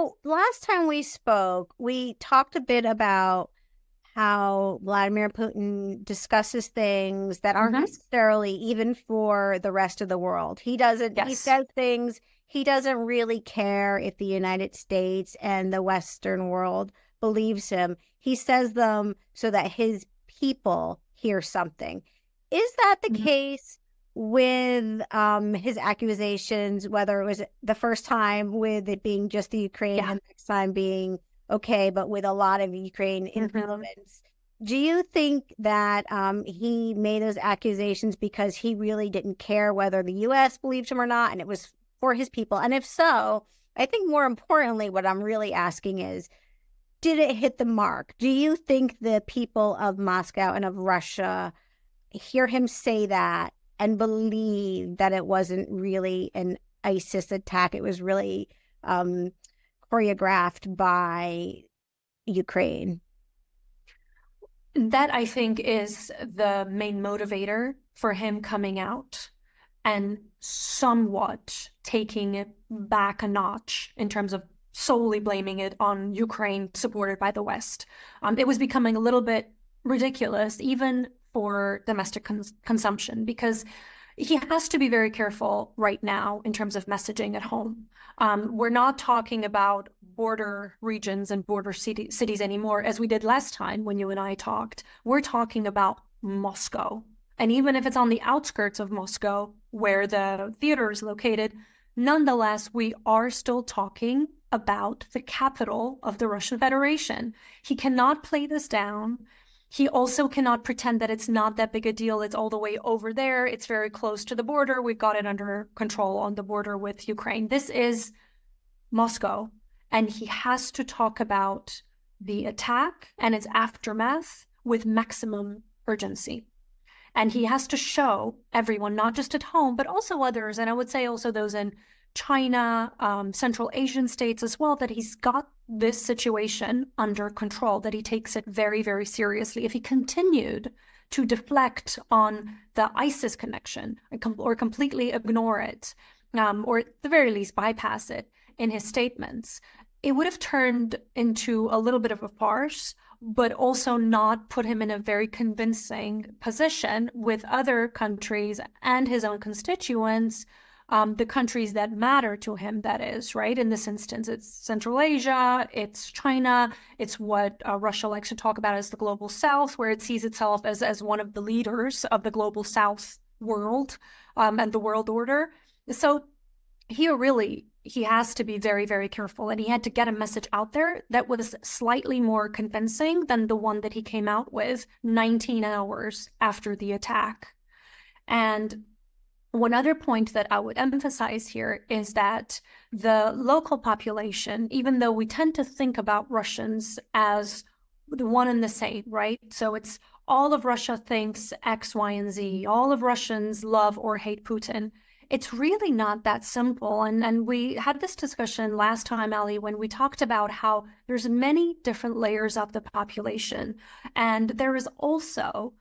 So last time we spoke, we talked a bit about how Vladimir Putin discusses things that aren't necessarily even for the rest of the world. He Yes. says things, he doesn't really care if the United States and the Western world believes him. He says them so that his people hear something. Is that the Mhm. case with his accusations, whether it was the first time with it being just the Ukraine Yeah. and next time being okay, but with a lot of Ukraine hmm influence? Do you think that he made those accusations because he really didn't care whether the US believed him or not, and it was for his people? And if so, I think more importantly, what I'm really asking is, did it hit the mark? Do you think the people of Moscow and of Russia hear him say that and believe that it wasn't really an ISIS attack? It was really um, choreographed by Ukraine. That I think is the main motivator for him coming out and somewhat taking it back a notch in terms of solely blaming it on Ukraine supported by the West. It was becoming a little bit ridiculous, even for domestic consumption, because he has to be very careful right now in terms of messaging at home. We're not talking about border regions and border cities anymore, as we did last time when you and I talked. We're talking about Moscow. And even if it's on the outskirts of Moscow, where the theater is located, nonetheless, we are still talking about the capital of the Russian Federation. He cannot play this down. He also cannot pretend that it's not that big a deal. It's all the way over there. It's very close to the border. We've got it under control on the border with Ukraine. This is Moscow. And he has to talk about the attack and its aftermath with maximum urgency. And he has to show everyone, not just at home, but also others, and I would say also those in China, Central Asian states as well, that he's got this situation under control, that he takes it very, very seriously. If he continued to deflect on the ISIS connection or completely ignore it, or at the very least bypass it in his statements, it would have turned into a little bit of a farce, but also not put him in a very convincing position with other countries and his own constituents, the countries that matter to him, that is, right? In this instance, it's Central Asia, it's China, it's what Russia likes to talk about as the global South, where it sees itself as one of the leaders of the global South world and the world order. So he has to be very, very careful. And he had to get a message out there that was slightly more convincing than the one that he came out with 19 hours after the attack. And one other point that I would emphasize here is that the local population, even though we tend to think about Russians as the one and the same, right? So it's all of Russia thinks X, Y, and Z. All of Russians love or hate Putin. It's really not that simple. And we had this discussion last time, Ali, when we talked about how there's many different layers of the population. And there is also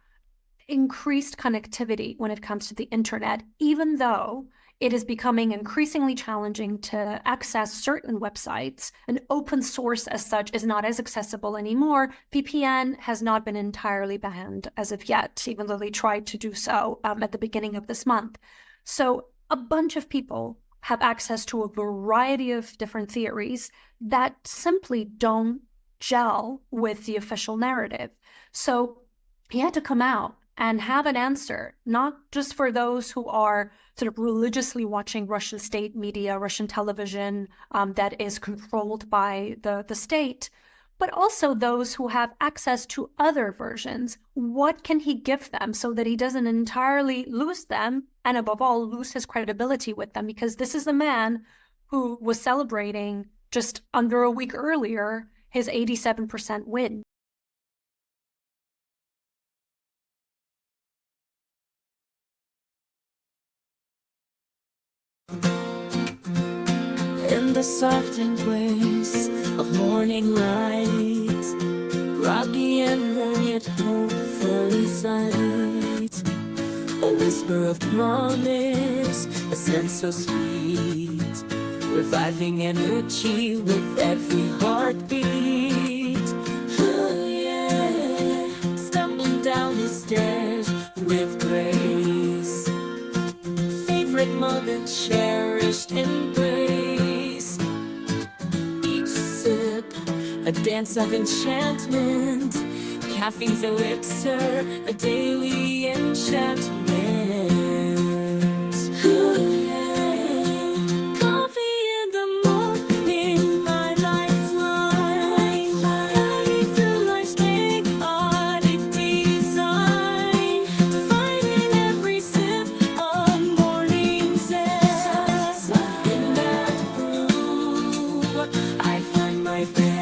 increased connectivity when it comes to the internet, even though it is becoming increasingly challenging to access certain websites. And open source as such is not as accessible anymore. VPN has not been entirely banned as of yet, even though they tried to do so at the beginning of this month. So a bunch of people have access to a variety of different theories that simply don't gel with the official narrative. So he had to come out and have an answer, not just for those who are sort of religiously watching Russian state media, Russian television that is controlled by the state, but also those who have access to other versions. What can he give them so that he doesn't entirely lose them, and above all, lose his credibility with them? Because this is the man who was celebrating just under a week earlier his 87% win. In the soft embrace of morning light, rocky and rugged, hopefully sight, a whisper of promise, a sense so sweet, reviving energy with every heartbeat. Oh yeah, stumbling down the stairs with grace, favorite mug and cherished embrace. Each sip, a dance of enchantment, caffeine's elixir, a daily enchantment. Ooh, yeah. Coffee in the morning, my lifeline. Guiding through life's chaotic design, finding every sip of morning zest. In that brew, I find my best.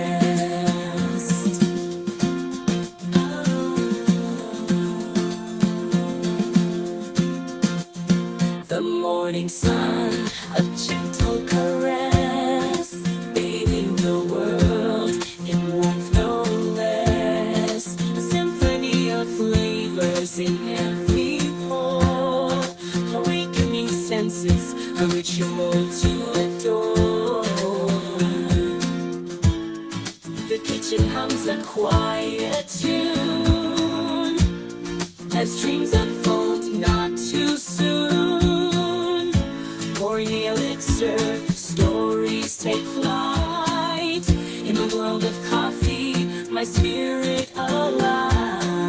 The morning sun, a gentle caress, bathing the world in warmth no less. A symphony of flavors in every pore, awakening senses, a ritual to adore. The kitchen hums a quiet tune as dreams unfold not too soon. Pouring the elixir, stories take flight. In the world of coffee, my spirit aligns.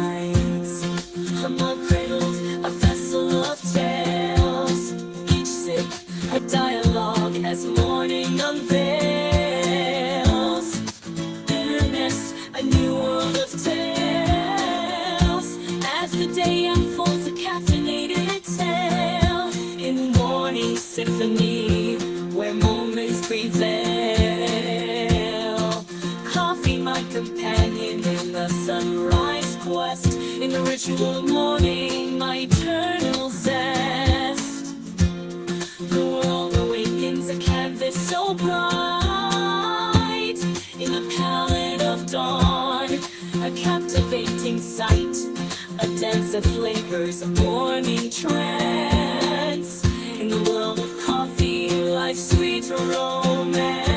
A mug cradled, a vessel of tales. Each sip, a dialogue as morning unveils. Bitterness, a new world of tales. As the day unfolds, a caffeinated tale in morning symphony, where moments prevail. Coffee, my companion in the sunrise quest, in the ritual of morning, my eternal zest. The world awakens, a canvas so bright, in the palette of dawn, a captivating sight. A dance of flavors, a morning trance. In the world of coffee, life's sweet romance.